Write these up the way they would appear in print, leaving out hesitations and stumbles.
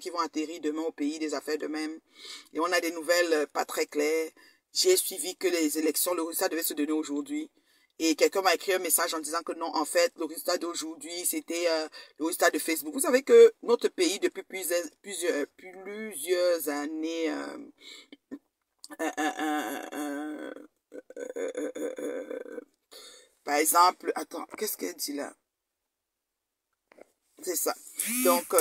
qui vont atterrir demain au pays des affaires de même. Et on a des nouvelles pas très claires. J'ai suivi que les élections, le résultat devait se donner aujourd'hui. Et quelqu'un m'a écrit un message en disant que non, en fait, le résultat d'aujourd'hui, c'était le résultat de Facebook. Vous savez que notre pays, depuis plusieurs années, par exemple, attends, qu'est-ce qu'elle dit là? C'est ça. Donc,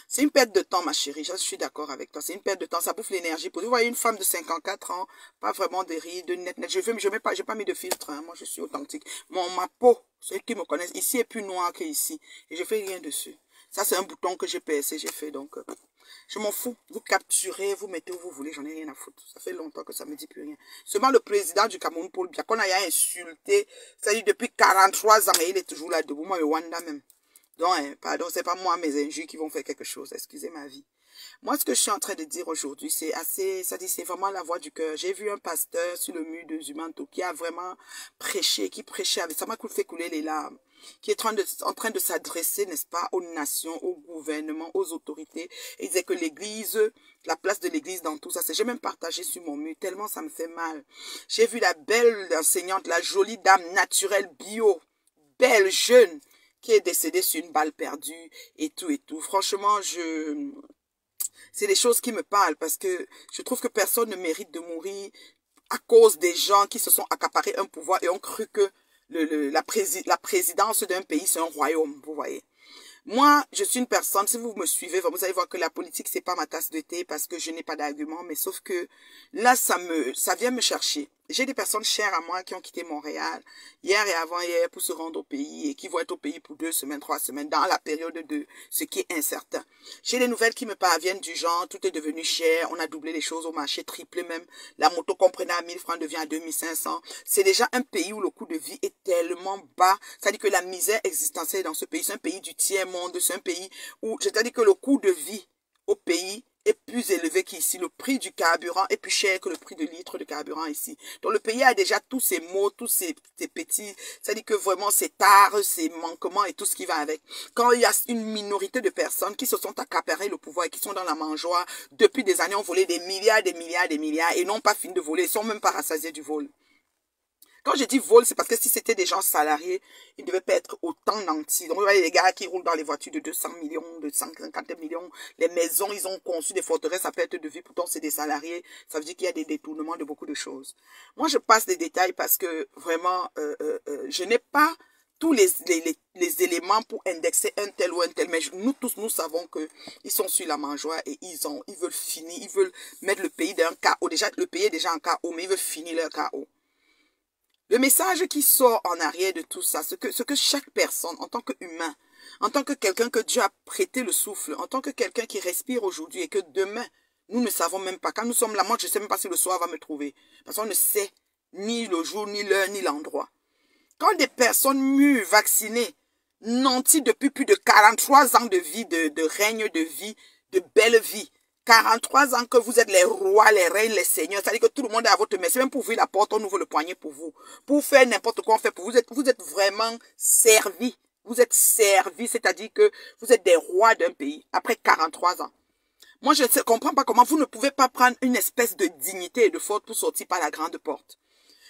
c'est une perte de temps, ma chérie. Je suis d'accord avec toi. C'est une perte de temps. Ça bouffe l'énergie. Vous voyez une femme de 54 ans, pas vraiment de rides, de net. J'ai pas mis de filtre. Hein. Moi, je suis authentique. Ma peau, ceux qui me connaissent, ici est plus noire qu'ici. Et je fais rien dessus. Ça, c'est un bouton que j'ai percé, j'ai fait. Donc, je m'en fous. Vous capturez, vous mettez où vous voulez. J'en ai rien à foutre. Ça fait longtemps que ça me dit plus rien. Seulement le président du Cameroun, Paul Biya, qu'on a insulté, ça dit depuis 43 ans, et il est toujours là debout. Moi, le Wanda même. Donc, pardon, c'est pas moi, mes injures qui vont faire quelque chose. Excusez ma vie. Moi, ce que je suis en train de dire aujourd'hui, c'est assez, ça dit, c'est vraiment la voix du cœur. J'ai vu un pasteur sur le mur de Zumanto qui a vraiment prêché, qui prêchait avec, ça m'a fait couler les larmes, qui est en train de s'adresser, n'est-ce pas, aux nations, au gouvernement, aux autorités. Et il disait que l'église, la place de l'église dans tout ça, j'ai même partagé sur mon mur, tellement ça me fait mal. J'ai vu la belle enseignante, la jolie dame naturelle bio, belle, jeune, qui est décédée sur une balle perdue et tout et tout. Franchement, c'est des choses qui me parlent parce que je trouve que personne ne mérite de mourir à cause des gens qui se sont accaparés un pouvoir et ont cru que la présidence d'un pays, c'est un royaume, vous voyez. Moi, je suis une personne, si vous me suivez, vous allez voir que la politique, c'est pas ma tasse de thé parce que je n'ai pas d'argument, mais sauf que là, ça vient me chercher. J'ai des personnes chères à moi qui ont quitté Montréal hier et avant-hier pour se rendre au pays et qui vont être au pays pour 2 semaines, 3 semaines, dans la période de ce qui est incertain. J'ai des nouvelles qui me parviennent du genre, tout est devenu cher, on a doublé les choses au marché, triplé même. La moto qu'on prenait à 1000 francs devient à 2500. C'est déjà un pays où le coût de vie est tellement bas. C'est-à-dire que la misère existentielle dans ce pays, c'est un pays du tiers-monde, c'est un pays où, c'est-à-dire que le coût de vie au pays est plus élevé qu'ici. Le prix du carburant est plus cher que le prix de litre de carburant ici. Donc le pays a déjà tous ces maux, tous ces petits, c'est-à-dire que vraiment ces tares, ces manquements et tout ce qui va avec. Quand il y a une minorité de personnes qui se sont accaparées le pouvoir et qui sont dans la mangeoire, depuis des années ont volé des milliards, des milliards, des milliards et n'ont pas fini de voler, ils sont même pas rassasiés du vol. Quand je dis vol, c'est parce que si c'était des gens salariés, ils ne devaient pas être autant nantis. Donc, vous voyez les gars qui roulent dans les voitures de 200 millions, de 150 millions. Les maisons, ils ont conçu des forteresses à perte de vue. Pourtant, c'est des salariés. Ça veut dire qu'il y a des détournements de beaucoup de choses. Moi, je passe des détails parce que vraiment, je n'ai pas tous les éléments pour indexer un tel ou un tel. Mais nous tous, nous savons qu'ils sont sur la mangeoire et ils veulent finir. Ils veulent mettre le pays dans un chaos. Déjà, le pays est déjà en chaos, mais ils veulent finir leur chaos. Le message qui sort en arrière de tout ça, ce que chaque personne, en tant qu'humain, en tant que quelqu'un que Dieu a prêté le souffle, en tant que quelqu'un qui respire aujourd'hui et que demain, nous ne savons même pas. Quand nous sommes là, moi, je ne sais même pas si le soir va me trouver. Parce qu'on ne sait ni le jour, ni l'heure, ni l'endroit. Quand des personnes mûres, vaccinées, nantis depuis plus de 43 ans de vie, de règne de vie, de belle vie, 43 ans que vous êtes les rois, les reines, les seigneurs. C'est-à-dire que tout le monde est à votre merci. Même pour ouvrir la porte, on ouvre le poignet pour vous. Pour faire n'importe quoi, on fait pour vous. Vous êtes vraiment servis. Vous êtes servis, c'est-à-dire que vous êtes des rois d'un pays après 43 ans. Moi, je ne comprends pas comment vous ne pouvez pas prendre une espèce de dignité et de faute pour sortir par la grande porte.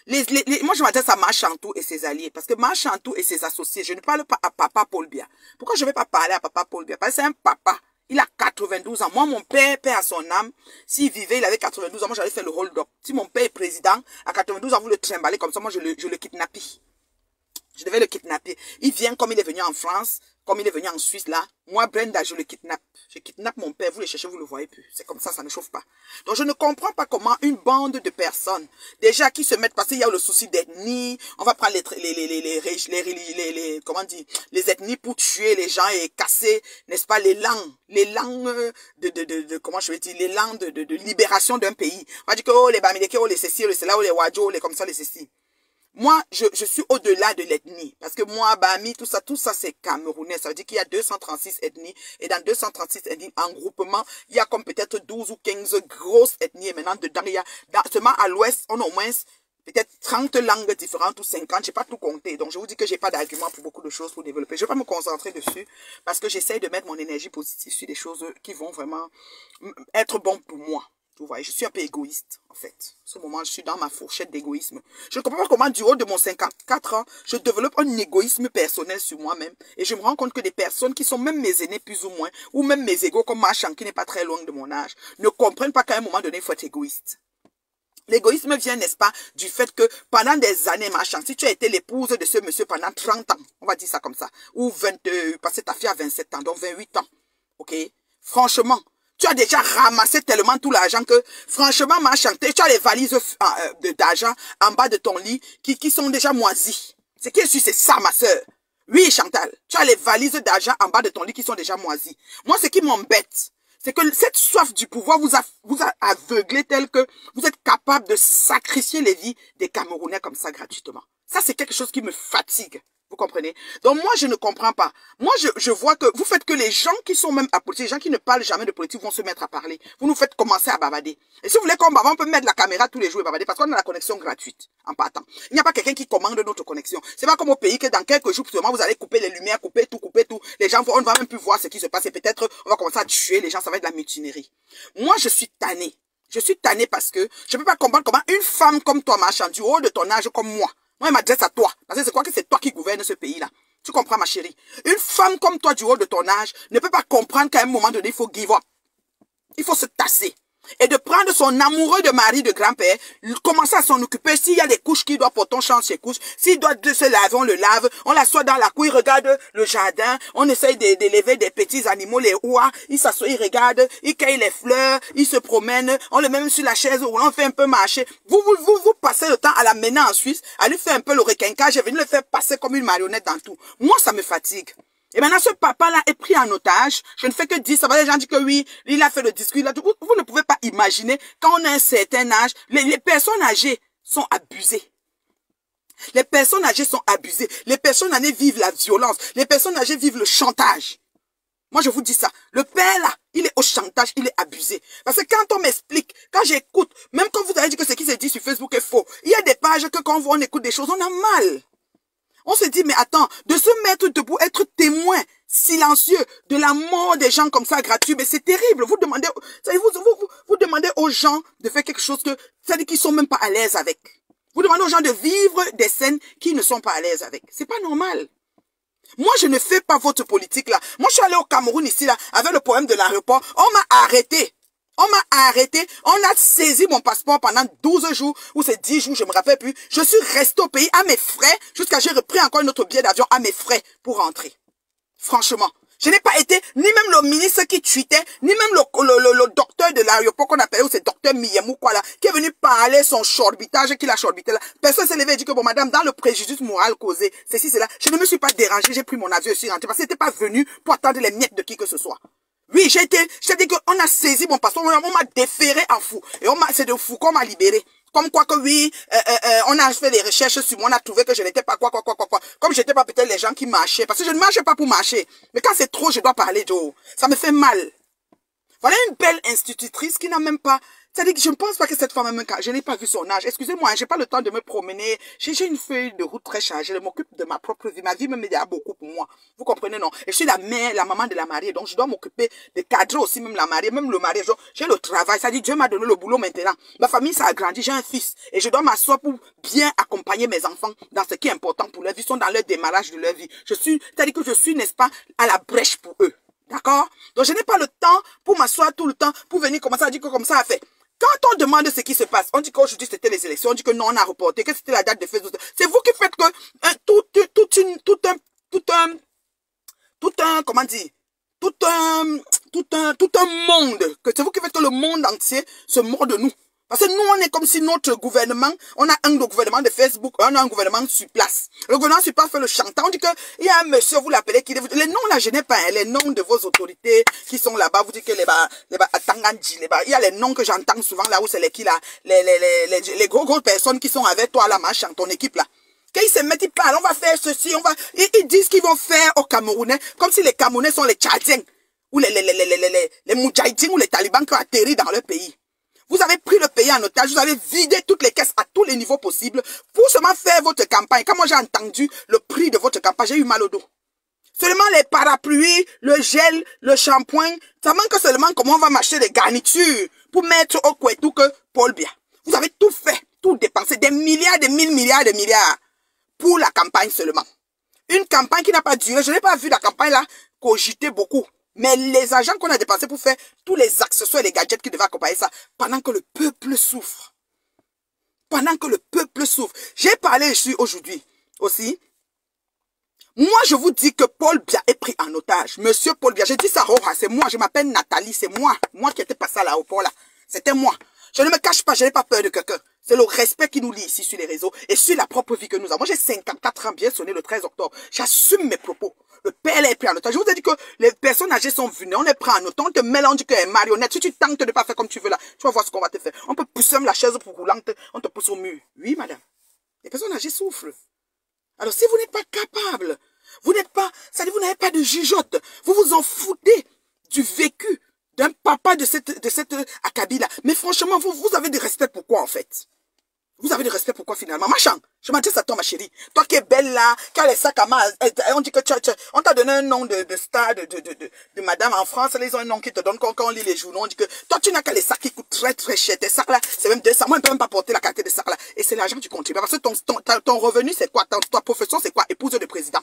Moi, je m'adresse à Marchantou et ses alliés. Parce que Marchantou et ses associés, je ne parle pas à Papa Paul Biya. Pourquoi je ne vais pas parler à Papa Paul Biya? Parce que c'est un papa. Il a 92 ans. Moi, mon père, paix à son âme, s'il vivait, il avait 92 ans, moi, j'allais faire le hold-up. Si mon père est président, à 92 ans, vous le trimballez comme ça, moi, je le kidnappe. Je devais le kidnapper. Il vient comme il est venu en France, comme il est venu en Suisse, là. Moi, Brenda, je le kidnappe. Je kidnappe mon père, vous le cherchez, vous le voyez plus. C'est comme ça ne chauffe pas. Donc, je ne comprends pas comment une bande de personnes, déjà qui se mettent, parce qu'il y a le souci d'ethnie, on va prendre comment dire, les ethnies pour tuer les gens et casser, n'est-ce pas, les langues comment je vais dire, les langues de libération d'un pays. On va dire que, oh, les Bamileke, oh, les ceci, oh, les cela, oh, les Wadjo, les comme ça, les ceci. Moi, je suis au-delà de l'ethnie. Parce que moi, Bami, tout ça, c'est camerounais. Ça veut dire qu'il y a 236 ethnies. Et dans 236 ethnies, en groupement, il y a comme peut-être 12 ou 15 grosses ethnies. Et maintenant, dedans, il y a, seulement à l'ouest, on a au moins peut-être 30 langues différentes ou 50, j'ai pas tout compté. Donc, je vous dis que j'ai pas d'argument pour beaucoup de choses pour développer. Je vais pas me concentrer dessus parce que j'essaye de mettre mon énergie positive sur des choses qui vont vraiment être bonnes pour moi. Vous voyez, je suis un peu égoïste, en fait. En ce moment, je suis dans ma fourchette d'égoïsme. Je ne comprends pas comment, du haut de mon 54 ans, je développe un égoïsme personnel sur moi-même. Et je me rends compte que des personnes qui sont même mes aînés, plus ou moins, ou même mes égaux, comme Machan, qui n'est pas très loin de mon âge, ne comprennent pas qu'à un moment donné, il faut être égoïste. L'égoïsme vient, n'est-ce pas, du fait que pendant des années, Machan, si tu as été l'épouse de ce monsieur pendant 30 ans, on va dire ça comme ça, ou 20, parce que ta fille a 27 ans, donc 28 ans, ok? Franchement, tu as déjà ramassé tellement tout l'argent que, franchement, ma chanté, tu as les valises d'argent en bas de ton lit qui sont déjà moisies. Ce qui est sûr, c'est ça, ma soeur. Oui, Chantal, tu as les valises d'argent en bas de ton lit qui sont déjà moisies. Moi, ce qui m'embête, c'est que cette soif du pouvoir vous a aveuglé tel que vous êtes capable de sacrifier les vies des Camerounais comme ça gratuitement. Ça, c'est quelque chose qui me fatigue. Vous comprenez? Donc moi, je ne comprends pas. Moi, je vois que vous faites que les gens qui sont même à politique, les gens qui ne parlent jamais de politique vont se mettre à parler. Vous nous faites commencer à bavarder. Et si vous voulez qu'on bavard, on peut mettre la caméra tous les jours et bavarder parce qu'on a la connexion gratuite en partant. Il n'y a pas quelqu'un qui commande notre connexion. C'est pas comme au pays que dans quelques jours, seulement, vous allez couper les lumières, couper tout. Les gens, on ne va même plus voir ce qui se passe et peut-être on va commencer à tuer les gens, ça va être de la mutinerie. Moi, je suis tannée. Je suis tannée parce que je ne peux pas comprendre comment une femme comme toi, machin, du haut de ton âge comme moi m'adresse à toi. Parce que c'est quoi que c'est toi qui gouverne ce pays-là. Tu comprends, ma chérie? Une femme comme toi, du haut de ton âge, ne peut pas comprendre qu'à un moment donné, il faut give up. Il faut se tasser. Et de prendre son amoureux de mari, de grand-père, commencer à s'en occuper. S'il y a des couches qui doivent porter, on change ses couches. S'il doit se laver, on le lave. On l'assoit dans la cour, il regarde le jardin. On essaye d'élever des petits animaux, les oies. Il s'assoit, il regarde, il cueille les fleurs, il se promène. On le met sur la chaise, on fait un peu marcher. Vous passez le temps à la mener en Suisse, à lui faire un peu le requinquage et venir le faire passer comme une marionnette dans tout. Moi, ça me fatigue. Et maintenant, ce papa-là est pris en otage. Je ne fais que dire, ça va, les gens disent que oui, il a fait le discours. Vous ne pouvez pas imaginer, quand on a un certain âge, les personnes âgées sont abusées. Les personnes âgées sont abusées. Les personnes âgées vivent la violence. Les personnes âgées vivent le chantage. Moi, je vous dis ça. Le père, là, il est au chantage, il est abusé. Parce que quand on m'explique, quand j'écoute, même quand vous avez dit que ce qui se dit sur Facebook est faux, il y a des pages que quand on écoute des choses, on a mal. On se dit, mais attends, de se mettre debout, être témoin silencieux de la mort des gens comme ça gratuit, mais c'est terrible. Vous demandez, vous demandez aux gens de faire quelque chose que, c'est-à-dire qu'ils sont même pas à l'aise avec. Vous demandez aux gens de vivre des scènes qu'ils ne sont pas à l'aise avec. C'est pas normal. Moi, je ne fais pas votre politique là. Moi, je suis allé au Cameroun ici là, avec le problème de l'aéroport. On m'a arrêté. On m'a arrêté, on a saisi mon passeport pendant 12 jours, ou c'est 10 jours, je me rappelle plus. Je suis resté au pays à mes frais, jusqu'à j'ai repris encore un autre billet d'avion à mes frais pour rentrer. Franchement, je n'ai pas été, ni même le ministre qui tweetait, ni même le docteur de l'aéroport qu'on appelait, ou c'est docteur Miyamou quoi là, qui est venu parler son chorbitage qu'il a chorbité là. Personne s'est levé et dit que bon madame, dans le préjudice moral causé, ceci, c'est là. Je ne me suis pas dérangé, j'ai pris mon avion et je suis rentré parce que c'était pas venu pour attendre les miettes de qui que ce soit. Oui, je t'ai dit qu'on a saisi mon passeport, on m'a déféré en fou. Et c'est de fou qu'on m'a libéré. Comme quoi que oui, on a fait des recherches sur moi, on a trouvé que je n'étais pas quoi. Comme j'étais pas peut-être les gens qui marchaient. Parce que je ne marchais pas pour marcher. Mais quand c'est trop, je dois parler, Joe. Ça me fait mal. Voilà une belle institutrice qui n'a même pas... C'est-à-dire que je ne pense pas que cette femme, même quand je n'ai pas vu son âge, excusez-moi, j'ai pas le temps de me promener, j'ai une feuille de route très chargée, je m'occupe de ma propre vie, ma vie me média beaucoup pour moi, vous comprenez, non? Et je suis la mère, la maman de la mariée, donc je dois m'occuper de cadrer aussi même la mariée, même le marié, j'ai le travail, ça dit Dieu m'a donné le boulot maintenant, ma famille ça a grandi, j'ai un fils, et je dois m'asseoir pour bien accompagner mes enfants dans ce qui est important pour leur vie, ils sont dans leur démarrage de leur vie, c'est-à-dire que je suis, n'est-ce pas, à la brèche pour eux, d'accord? Donc je n'ai pas le temps pour m'asseoir tout le temps, pour venir commencer à dire que comme ça a fait. Quand on demande ce qui se passe, on dit qu'aujourd'hui c'était les élections, on dit que non, on a reporté, que c'était la date de Facebook. C'est vous qui faites que tout un monde, que c'est vous qui faites que le monde entier se mord de nous. Parce que nous, on est comme si notre gouvernement, on a un gouvernement de Facebook, on a un gouvernement sur place. Le gouvernement sur place fait le chantage. On dit qu'il y a un monsieur, vous l'appelez, qui les noms là, je n'ai pas, les noms de vos autorités qui sont là-bas, vous dites que il y a les noms que j'entends souvent là où c'est les grosses personnes qui sont avec toi là, machin, ton équipe là. Quand ils se mettent, ils parlent, on va faire ceci, ils disent qu'ils vont faire aux Camerounais, comme si les Camerounais sont les Tchadiens, ou les Moudjahidines, ou les talibans qui ont atterri dans leur pays. Vous avez pris le pays en otage, vous avez vidé toutes les caisses à tous les niveaux possibles pour seulement faire votre campagne. Quand moi j'ai entendu le prix de votre campagne, j'ai eu mal au dos. Seulement les parapluies, le gel, le shampoing, ça manque seulement comment on va m'acheter des garnitures pour mettre au couettou que Paul Biya. Vous avez tout fait, tout dépensé, des milliards, des milliards pour la campagne seulement. Une campagne qui n'a pas duré, je n'ai pas vu la campagne là cogiter beaucoup. Mais les agents qu'on a dépensés pour faire tous les accessoires et les gadgets qui devaient accompagner ça, pendant que le peuple souffre. Pendant que le peuple souffre. J'ai parlé ici aujourd'hui aussi. Moi, je vous dis que Paul Biya est pris en otage. Monsieur Paul Biya, j'ai dit ça, c'est moi, je m'appelle Nathalie, c'est moi. Moi qui étais passé à l'aéroport là. C'était moi. Je ne me cache pas, je n'ai pas peur de quelqu'un. C'est le respect qui nous lie ici sur les réseaux et sur la propre vie que nous avons. Moi, j'ai 54 ans, bien sonné le 13 octobre. J'assume mes propos. Le père est pris en otage. Je vous ai dit que les personnes âgées sont vulnérables. On les prend en otage. On te mélange que marionnette. Si tu tentes de ne pas faire comme tu veux là, tu vas voir ce qu'on va te faire. On peut pousser la chaise pour roulante. On te pousse au mur. Oui, madame. Les personnes âgées souffrent. Alors, si vous n'êtes pas capable, vous n'êtes pas, ça dit, vous n'avez pas de jugeote. Vous vous en foutez du vécu d'un papa de cette acabit-là. Mais franchement, vous avez du respect pour quoi, en fait? Vous avez du respect pour quoi, finalement? Machin, je m'adresse à toi, ma chérie. Toi qui es belle, là, qui a les sacs à main, on dit que on t'a donné un nom de star, de madame en France. Là, ils ont un nom qui te donne quand on lit les journaux. On dit que toi, tu n'as qu'à les sacs qui coûtent très, très cher. Tes sacs, là, c'est même 200. Moi, je ne peux même pas porter la qualité de sacs, là. Et c'est l'argent du contribuable. Parce que ton revenu, c'est quoi? Ta profession, c'est quoi? Épouse de président.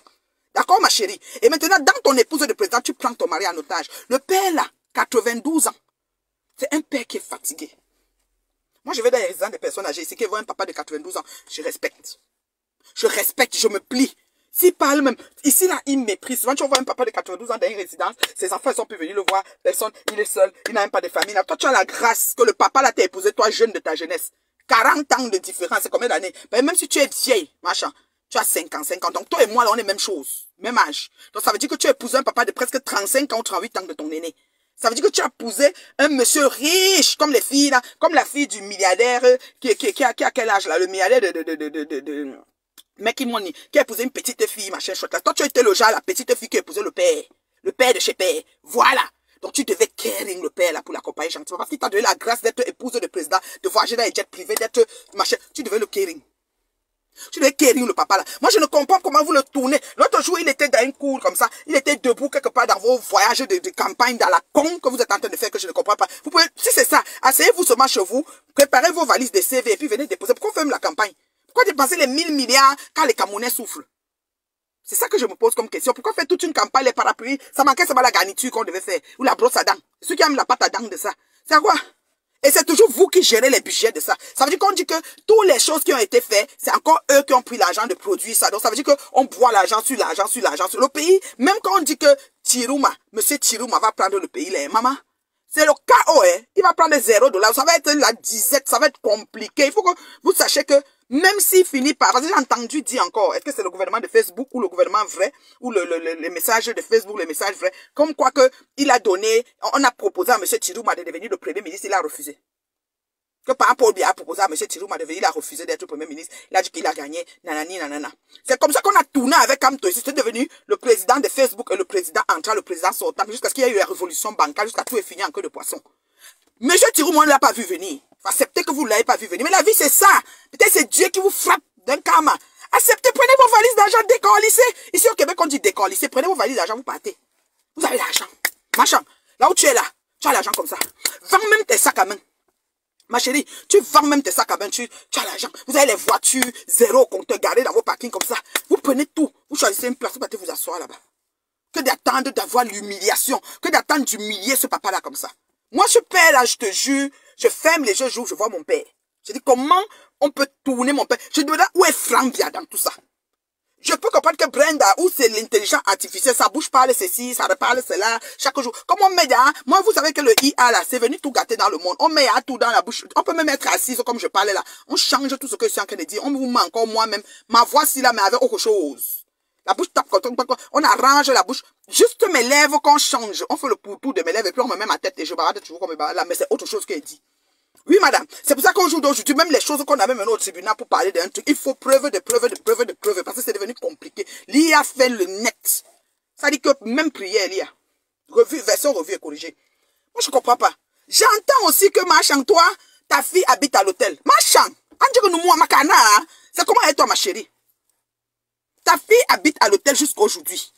D'accord, ma chérie? Et maintenant, dans ton épouse de président, tu prends ton mari en otage. Le père, là, 92 ans. C'est un père qui est fatigué. Moi, je vais dans les résidences des personnes âgées ici qui voient un papa de 92 ans. Je respecte. Je respecte, je me plie. S'il parle même, ici là, il méprise. Souvent, tu vois un papa de 92 ans dans une résidence, ses enfants, ils sont plus venus le voir. Personne, il est seul, il n'a même pas de famille. Là, toi, tu as la grâce que le papa là t'a épousé, toi, jeune de ta jeunesse. 40 ans de différence, c'est combien d'années? Ben, même si tu es vieille, machin, tu as 50 ans. Donc, toi et moi, là, on est même chose, même âge. Donc, ça veut dire que tu as épousé un papa de presque 35 ans ou 38 ans de ton aîné. Ça veut dire que tu as épousé un monsieur riche, comme les filles, là, comme la fille du milliardaire, qui a quel âge, là, le milliardaire de Make Money, qui a épousé une petite fille, machin, chouette, là. Toi, tu étais le genre, la petite fille qui a épousé le père de chez père. Voilà. Donc, tu devais caring le père, là, pour l'accompagner gentiment, parce qu'il t'a donné la grâce d'être épouse de président, de voyager dans les jets privés, d'être, machin, tu devais le caring. Tu devais caring le papa là. Moi, je ne comprends comment vous le tournez. L'autre jour, il était dans une cour comme ça. Il était debout quelque part dans vos voyages de campagne, dans la con que vous êtes en train de faire que je ne comprends pas. Vous pouvez, si c'est ça, asseyez-vous seulement chez vous, préparez vos valises de CV et puis venez déposer. Pourquoi on fait même la campagne? Pourquoi dépenser les 1000 milliards quand les Camerounais souffrent? C'est ça que je me pose comme question. Pourquoi faire toute une campagne, les parapluies? Ça manquait seulement la garniture qu'on devait faire. Ou la brosse à dents. Ceux qui aiment la pâte à dents de ça. C'est à quoi? Et c'est toujours vous qui gérez les budgets de ça. Ça veut dire qu'on dit que toutes les choses qui ont été faites, c'est encore eux qui ont pris l'argent de produire ça. Donc ça veut dire qu'on boit l'argent sur l'argent sur l'argent sur le pays. Même quand on dit que Tirouma, monsieur Tirouma va prendre le pays, là, maman, c'est le chaos, hein. Il va prendre $0. Ça va être la disette, ça va être compliqué. Il faut que vous sachiez que même s'il finit par... Parce que j'ai entendu dire encore, est-ce que c'est le gouvernement de Facebook ou le gouvernement vrai, ou les messages de Facebook, les messages vrais, comme quoi que il a donné, on a proposé à M. Tirouma de devenir le Premier ministre, il a refusé. Que par Paul Biya a proposé à M. Tirouma de devenir, il a refusé d'être Premier ministre, il a dit qu'il a gagné, nanani, nanana. C'est comme ça qu'on a tourné avec Kamto ici, c'est devenu le président de Facebook et le président entrant, le président sortant, jusqu'à ce qu'il y ait eu la révolution bancaire, jusqu'à tout est fini en queue de poisson. Monsieur Tirouma, on ne l'a pas vu venir. Acceptez que vous ne l'avez pas vu venir. Mais la vie, c'est ça. Peut-être c'est Dieu qui vous frappe d'un karma. Acceptez, prenez vos valises d'argent, décollissez. Ici au Québec, on dit décollissez. Prenez vos valises d'argent, vous partez. Vous avez l'argent. Machin. Là où tu es là, tu as l'argent comme ça. Vends même tes sacs à main. Ma chérie, tu vends même tes sacs à main, tu as l'argent. Vous avez les voitures, zéro compteur, gardez dans vos parkings comme ça. Vous prenez tout. Vous choisissez une place, vous partez vous asseoir là-bas. Que d'attendre d'avoir l'humiliation. Que d'attendre d'humilier ce papa-là comme ça. Moi, ce père-là, je te jure, je ferme les yeux, je vois mon père. Je dis, comment on peut tourner mon père? Je me demande où est Franck Biya dans tout ça. Je peux comprendre que Brenda, où c'est l'intelligence artificielle, sa bouche parle ceci, ça reparle cela, chaque jour. Comme on met moi, vous savez que le IA, là, c'est venu tout gâter dans le monde. On met tout dans la bouche. On peut même être assis, comme je parlais là. On change tout ce que je suis en train de dire. On vous met encore moi-même. Ma voix, si là, mais avec autre chose. La bouche tape quand on arrange la bouche. Juste mes lèvres qu'on change. On fait le pourtour de mes lèvres et puis on me met ma tête et je barade toujours comme là. Mais c'est autre chose qu'elle dit. Oui, madame. C'est pour ça qu'au jour d'aujourd'hui, même les choses qu'on a même au tribunal pour parler d'un truc, il faut preuve de preuve de preuve de preuve parce que c'est devenu compliqué. L'IA fait le net. Ça dit que même prière, l'IA. Version revue et corrigée. Moi, je comprends pas. J'entends aussi que machin, toi, Ta fille habite à l'hôtel. Machin. C'est comment est toi, ma chérie? Ta fille habite à l'hôtel jusqu'à aujourd'hui.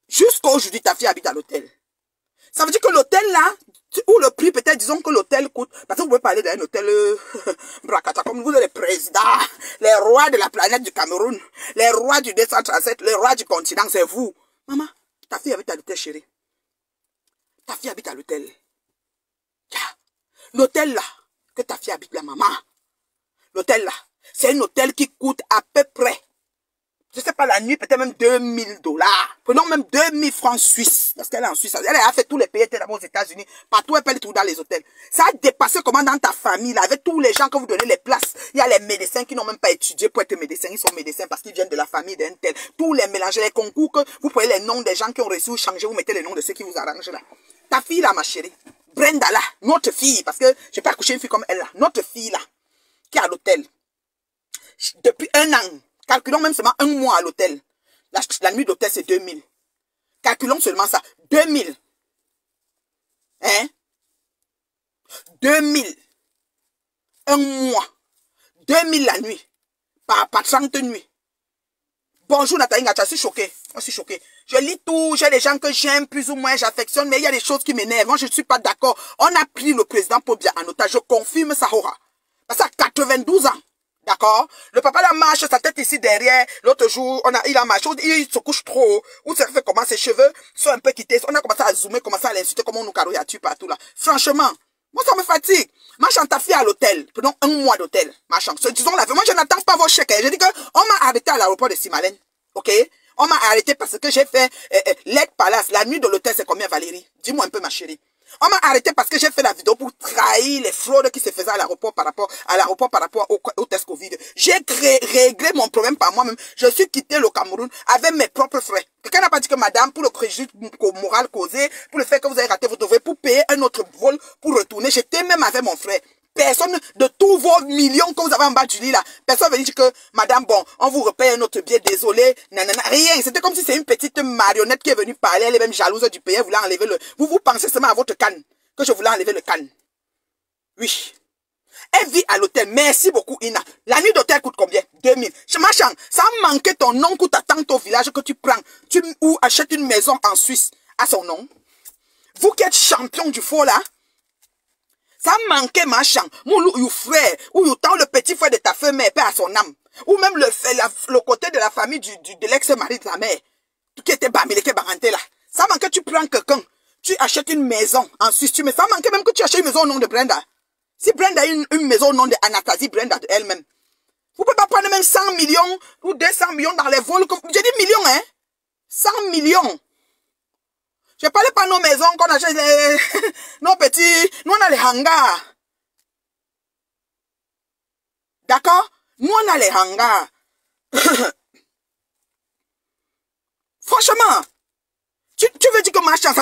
Jusqu'à aujourd'hui, ta fille habite à l'hôtel. Ça veut dire que l'hôtel là, ou le prix peut-être, disons que l'hôtel coûte, parce que vous pouvez parler d'un hôtel Brakata, comme vous êtes les présidents, les rois de la planète du Cameroun, les rois du 237, les rois du continent, c'est vous. Maman, ta fille habite à l'hôtel, chérie. Ta fille habite à l'hôtel. L'hôtel là, que ta fille habite là, maman. L'hôtel là, c'est un hôtel qui coûte à peu près, je ne sais pas, la nuit, peut-être même $2000. Prenons même 2000 francs suisses. Parce qu'elle est en Suisse. Elle a fait tous les pays, elle était d'abord aux États-Unis. Partout, elle paye tout dans les hôtels. Ça a dépassé comment dans ta famille, là, avec tous les gens que vous donnez les places. Il y a les médecins qui n'ont même pas étudié pour être médecins. Ils sont médecins parce qu'ils viennent de la famille d'un tel. Tous les mélanges, les concours que vous prenez les noms des gens qui ont reçu ou changé, vous mettez les noms de ceux qui vous arrangent là. Ta fille là, ma chérie. Brenda là, notre fille, parce que je ne vais pas accoucher une fille comme elle là. Notre fille là, qui est à l'hôtel. Depuis 1 an. Calculons même seulement 1 mois à l'hôtel. La nuit d'hôtel, c'est 2000. Calculons seulement ça. 2000. Hein? 2000. 1 mois. 2000 la nuit. Par 30 nuits. Bonjour Nathalie Ngacha, je suis choquée. Je suis choquée. Je lis tout, j'ai des gens que j'aime plus ou moins, j'affectionne, mais il y a des choses qui m'énervent. Moi, je ne suis pas d'accord. On a pris le président Paul Biya en otage. Je confirme ça, parce qu'à 92 ans. D'accord? Le papa là marche, sa tête ici derrière. L'autre jour, il a marché, il se couche trop haut. Ou ça fait comment ses cheveux sont un peu quittés. On a commencé à zoomer, commencé à l'insulter, comment on nous carouille partout là. Franchement, moi ça me fatigue. Marchand, ta fille à l'hôtel. Prenons 1 mois d'hôtel. Marchand, disons la vie. Moi je n'attends pas vos chèques. J'ai dit que on m'a arrêté à l'aéroport de Simalène. Ok? On m'a arrêté parce que j'ai fait l'aide palace. La nuit de l'hôtel, c'est combien, Valérie? Dis-moi un peu, ma chérie. On m'a arrêté parce que j'ai fait la vidéo pour trahir les fraudes qui se faisaient à l'aéroport par rapport au test Covid. J'ai réglé mon problème par moi-même. Je suis quitté le Cameroun avec mes propres frais. Quelqu'un n'a pas dit que madame, pour le préjudice moral causé, pour le fait que vous avez raté votre devoir, pour payer un autre vol pour retourner, j'étais même avec mon frère. Personne de tous vos millions que vous avez en bas du lit là, personne ne veut dire que madame, bon, on vous repaye un autre billet, désolé, nanana, rien. C'était comme si c'est une petite marionnette qui est venue parler, elle est même jalouse du pays, elle voulait enlever le... Vous pensez seulement à votre canne, que je voulais enlever le canne. Oui. Elle vit à l'hôtel. Merci beaucoup, Ina. La nuit d'hôtel coûte combien? 2000. Machin, ça manquait ton nom ou ta tante au village que tu prends. Ou achètes une maison en Suisse à son nom. Vous qui êtes champion du faux là, ça manquait machin. Ou frère, ou le petit frère de ta femme, mais pas à son âme. Ou même le côté de la famille de l'ex-mari de ta mère. Qui était bamileke baranté là. Ça manquait, tu prends quelqu'un. Tu achètes une maison en Suisse. Mais ça manquait même que tu achètes une maison au nom de Brenda. Si Brenda a une maison au nom de Anastasie, Brenda elle-même. Vous pouvez pas prendre même 100 millions ou 200 millions dans les vols. J'ai dit millions, hein. 100 millions. Je ne parlais pas de nos maisons qu'on achète, nos petits, nous on a les hangars. D'accord? Nous on a les hangars. Franchement, tu veux dire que ma chance,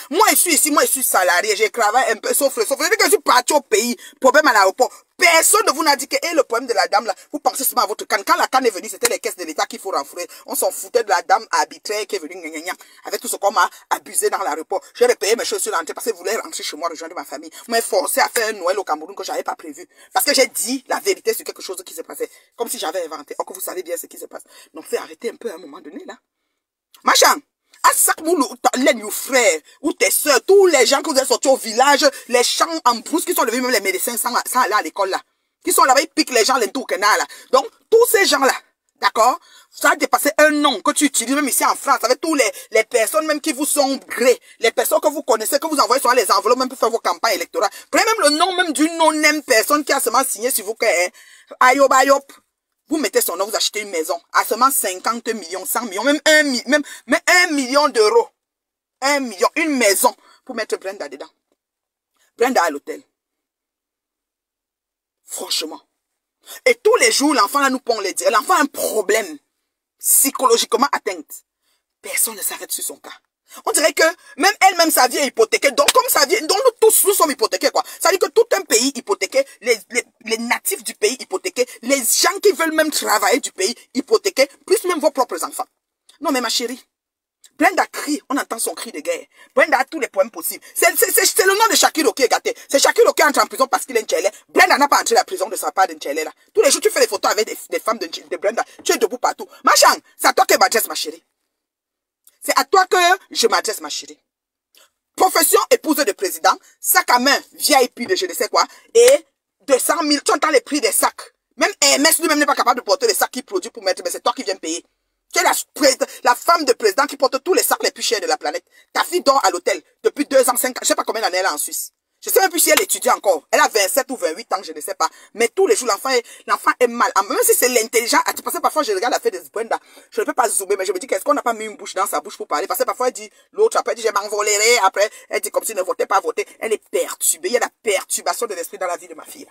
moi je suis ici, moi je suis salarié, j'ai travaillé un peu, sauf que je suis parti au pays, problème à l'aéroport. Personne ne vous n'a dit que le problème de la dame là, vous pensez seulement à votre canne. Quand la canne est venue, c'était les caisses de l'État qu'il faut renflouer. On s'en foutait de la dame arbitraire qui est venue, avec tout ce qu'on m'a abusé dans l'aéroport. J'ai repayé mes chaussures d'entrée parce que je voulais rentrer chez moi, rejoindre ma famille. Vous m'avez forcé à faire un Noël au Cameroun que j'avais pas prévu. Parce que j'ai dit la vérité sur quelque chose qui se passait. Comme si j'avais inventé. Or que vous savez bien ce qui se passe. Donc, faites arrêter un peu à un moment donné là. Machin! À ça, les frères, ou tes soeurs, tous les gens que vous avez sortis au village, les champs en brousse qui sont devenus même les médecins sans aller à l'école là. Qui sont là-bas, ils piquent les gens, les tout là. Donc, tous ces gens-là, d'accord, ça a dépassé un nom que tu utilises même ici en France, avec tous les personnes même qui vous sont gré, les personnes que vous connaissez, que vous envoyez sur les enveloppes même pour faire vos campagnes électorales. Prenez même le nom même d'une non-même personne qui a seulement signé sur vous que, ayop, ayop. Vous mettez son nom, vous achetez une maison à seulement 50 millions, 100 millions, même 1 million d'euros. 1 million, une maison pour mettre Brenda dedans. Brenda à l'hôtel. Franchement. Et tous les jours, l'enfant là nous pond les dire. L'enfant a un problème psychologiquement atteint. Personne ne s'arrête sur son cas. On dirait que même elle-même, sa vie est hypothéquée. Donc, comme sa vie, donc nous tous, nous sommes hypothéqués, quoi. Ça veut dire que tout un pays hypothéqué, les natifs du pays hypothéqués, les gens qui veulent même travailler du pays hypothéqués, plus même vos propres enfants. Non, mais ma chérie, Brenda crie, on entend son cri de guerre. Brenda a tous les poèmes possibles. C'est le nom de Shakiro qui est gâté. C'est Shakiro qui entre en prison parce qu'il est Nchele. Brenda n'a pas entré la prison de sa part de Nchele là. Tous les jours, tu fais des photos avec des femmes de Brenda. Tu es debout partout. Machan, c'est à toi que je m'adresse, ma chérie. C'est à toi que je m'adresse, ma chérie. Profession épouse de président, sac à main, VIP de je ne sais quoi, et 200 000, tu entends les prix des sacs. Même Hermès lui-même n'est pas capable de porter les sacs qu'il produit pour mettre, mais c'est toi qui viens payer. Tu es la femme de président qui porte tous les sacs les plus chers de la planète. Ta fille dort à l'hôtel depuis 2 ans, 5 ans. Je ne sais pas combien d'années elle a en Suisse. Je ne sais même plus si elle étudie encore. Elle a 27 ou 28 ans, je ne sais pas. Mais tous les jours, l'enfant est mal. Même si c'est l'intelligent, parce que parfois je regarde la fête de Brenda, je ne peux pas zoomer, mais je me dis qu'est-ce qu'on n'a pas mis une bouche dans sa bouche pour parler. Parce que parfois elle dit, l'autre, après elle dit, je m'envolerai. Après, elle dit comme si elle ne votait pas voter. Elle est perturbée. Il y a la perturbation de l'esprit dans la vie de ma fille.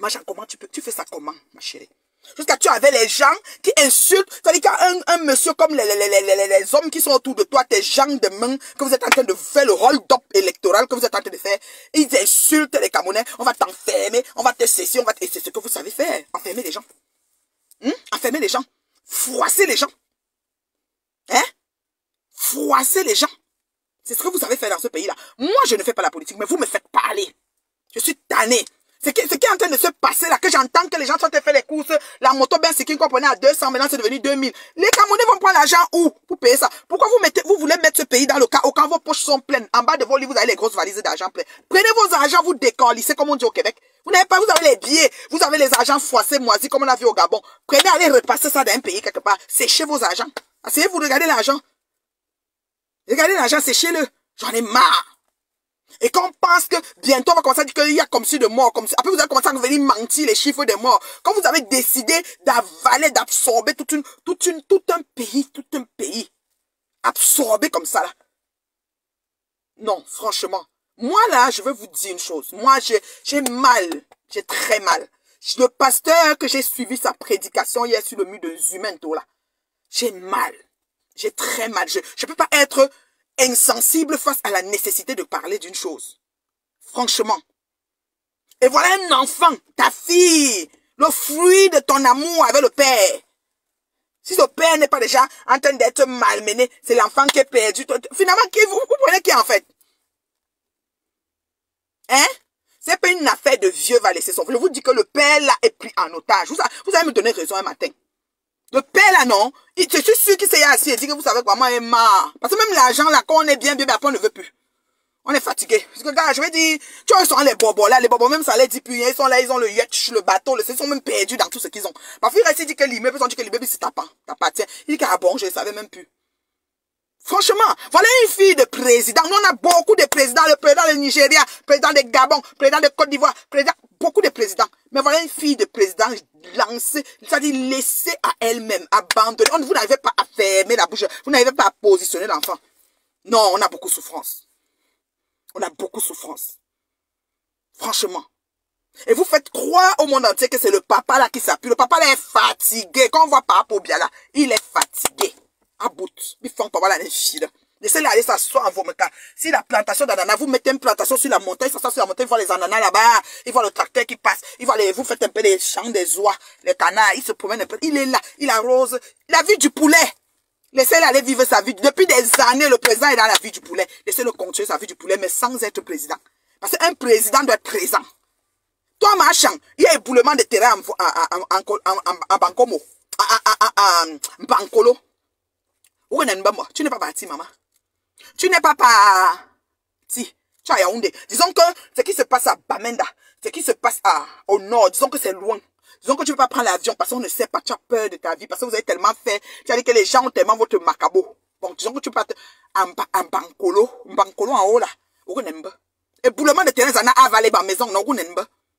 Machin, comment tu fais ça comment, ma chérie? Jusqu'à tu avais les gens qui insultent. C'est-à-dire qu'il y a un monsieur comme les hommes qui sont autour de toi, tes gens de main, que vous êtes en train de faire le hold-up électoral que vous êtes en train de faire. Ils insultent les Camerounais. On va t'enfermer, on va te cesser, et c'est ce que vous savez faire. Enfermer les gens. Enfermer les gens. Froisser les gens. Hein? Froisser les gens. C'est ce que vous savez faire dans ce pays-là. Moi, je ne fais pas la politique, mais vous me faites parler. Je suis tanné. Ce qui est en train de se passer là, que j'entends que les gens sont en train de faire les courses, la moto ben c'est qui qu'on prenait à 200, maintenant c'est devenu 2000. Les Camerounais vont prendre l'argent où pour payer ça? Pourquoi vous voulez mettre ce pays dans le cas où quand vos poches sont pleines, en bas de vos lits, vous avez les grosses valises d'argent pleines. Prenez vos argents, vous décollissez comme on dit au Québec. Vous n'avez pas, vous avez les billets, vous avez les argents froissés, moisis comme on a vu au Gabon. Prenez, allez repasser ça dans un pays quelque part. Séchez vos argents. Asseyez-vous, regardez l'argent. Regardez l'argent, séchez-le. J'en ai marre. Et quand on pense que bientôt on va commencer à dire qu'il y a comme si de morts, comme si... Après vous allez commencer à venir mentir les chiffres des morts. Quand vous avez décidé d'avaler, d'absorber tout un pays, absorbé comme ça là. Non, franchement. Moi là, je veux vous dire une chose. Moi j'ai mal, j'ai très mal. Le pasteur que j'ai suivi sa prédication hier sur le mur de Zumento là. J'ai mal. J'ai très mal. Je peux pas être insensible face à la nécessité de parler d'une chose. Franchement. Et voilà un enfant, ta fille, le fruit de ton amour avec le père. Si le père n'est pas déjà en train d'être malmené, c'est l'enfant qui est perdu. Finalement, vous prenez qui en fait? Hein? C'est pas une affaire de vieux va laisser son fils. Je vous dis que le père là est pris en otage. Vous allez me donner raison un matin. Le père là, non, je suis sûr qu'il s'est assis et dit que vous savez quoi, moi, il est marre. Parce que même l'argent là, quand on est bien, après on ne veut plus. On est fatigué. Parce que, gars, je vais dire, tu vois, ils sont les bobos là, les bobos, même ça les dit plus rien. Ils sont là, ils ont le yacht, le bateau, ils sont même perdus dans tout ce qu'ils ont. Parfois, il reste, il dit que l'immeuble, ils ont dit que l'immeuble, c'est t'appartient. Il dit que, ah bon, je ne savais même plus. Franchement, voilà une fille de président. Nous, on a beaucoup de présidents. Le président du Nigeria, le président de Gabon, le président de Côte d'Ivoire, beaucoup de présidents. Mais voilà une fille de président lancée, c'est-à-dire laissée à elle-même, abandonnée. Vous n'arrivez pas à fermer la bouche, vous n'arrivez pas à positionner l'enfant. Non, on a beaucoup de souffrance. On a beaucoup de souffrance. Franchement. Et vous faites croire au monde entier que c'est le papa là qui s'appuie. Le papa là est fatigué. Quand on voit Papa Obia là, il est fatigué. À bout. Il faut pas voir la fille. Laissez-le aller s'asseoir en vos cas. Si la plantation d'ananas, vous mettez une plantation sur la montagne, ça sur la montagne, il voit les ananas là-bas, il voit le tracteur qui passe, vous faites un peu les champs des oies, les canards, il se promène un peu, il est là, il arrose. La vie du poulet. Laissez-le aller vivre sa vie. Depuis des années, le président est dans la vie du poulet. Laissez-le continuer sa vie du poulet, mais sans être président. Parce qu'un président doit être présent. Toi, machin, il y a éboulement de terrain en Bankomo, en Bankolo. Tu n'es pas parti, maman. Tu n'es pas parti. Tu as Yaoundé. Disons que ce qui se passe à Bamenda, ce qui se passe au nord, disons que c'est loin. Disons que tu ne peux pas prendre l'avion parce qu'on ne sait pas, tu as peur de ta vie, parce que vous avez tellement fait, tu as dit que les gens ont tellement votre macabo. Bon, disons que tu peux pas en Bankolo en haut là. Éboulement de terrain, ça n'a avalé ma maison, non,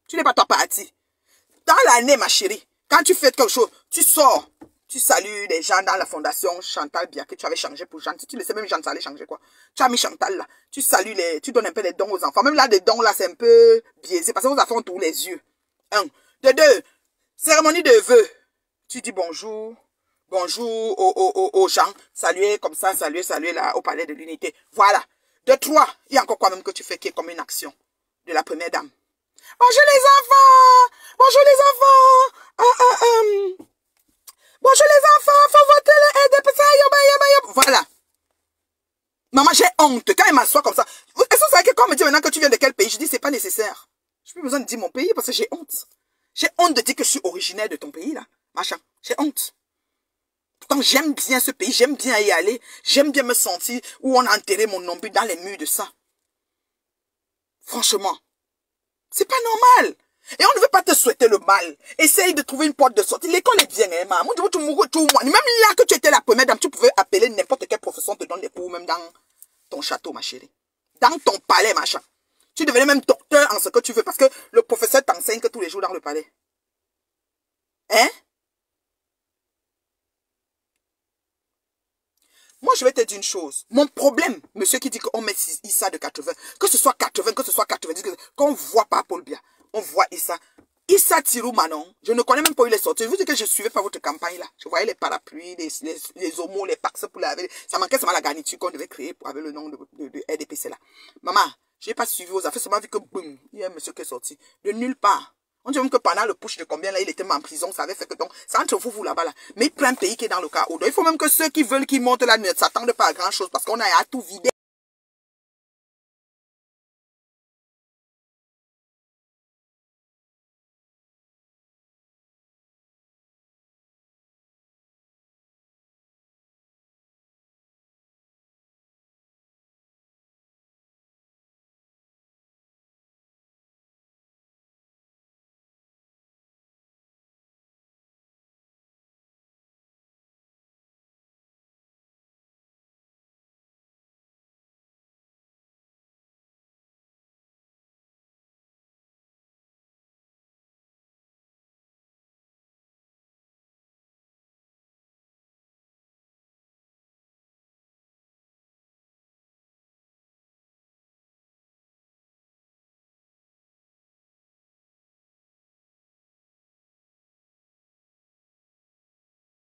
tu n'es pas toi parti. Dans l'année, ma chérie, quand tu fais quelque chose, tu sors. Tu salues les gens dans la fondation Chantal Biaké, tu avais changé pour Jean. Si tu le sais, même Jean, ça allait changer quoi. Tu as mis Chantal là. Tu salues tu donnes un peu des dons aux enfants. Même là, des dons là, c'est un peu biaisé parce que vos enfants ont tous les yeux. 1. De 2. Cérémonie de vœux. Tu dis bonjour. Bonjour aux gens. Saluer comme ça, saluer là au palais de l'unité. Voilà. De 3. Il y a encore quoi même que tu fais qui est comme une action de la première dame. Bonjour les enfants. Bonjour les enfants. Bonjour les enfants, faut voter le RDPC. Voilà. Maman, j'ai honte. Quand elle m'assoit comme ça. Est-ce que vous savez que quand on me dit maintenant que tu viens de quel pays, je dis c'est pas nécessaire. Je n'ai plus besoin de dire mon pays parce que j'ai honte. J'ai honte de dire que je suis originaire de ton pays, là. Machin. J'ai honte. Pourtant, j'aime bien ce pays. J'aime bien y aller. J'aime bien me sentir où on a enterré mon nombril dans les murs de ça. Franchement. C'est pas normal. Et on ne veut pas te souhaiter le mal. Essaye de trouver une porte de sortie. L'école est bien, hein, maman. Même là que tu étais la première dame, tu pouvais appeler n'importe quel professeur te donne des cours, même dans ton château, ma chérie. Dans ton palais, machin. Tu devenais même docteur en ce que tu veux parce que le professeur t'enseigne que tous les jours dans le palais. Hein? Moi, je vais te dire une chose. Mon problème, monsieur qui dit qu'on met Issa de 80, que ce soit 80, que ce soit 90, qu'on voit pas Paul Biya, on voit Issa. Issa Tirou Manon, je ne connais même pas où il est sorti. Je vous dis que je ne suivais pas votre campagne là. Je voyais les parapluies, les homos, les pax pour laver. Ça manquait seulement la garniture qu'on devait créer avec le nom de RDPC là. Maman, je n'ai pas suivi vos affaires, seulement vu que boum, il y a un monsieur qui est sorti. De nulle part. On dit même que pendant le push de combien là, il était en prison, ça avait fait que donc, c'est entre vous là-bas là. Mais il prend un pays qui est dans le chaos. Donc, il faut même que ceux qui veulent qu'il monte là ne s'attendent pas à grand chose parce qu'on a à tout vider.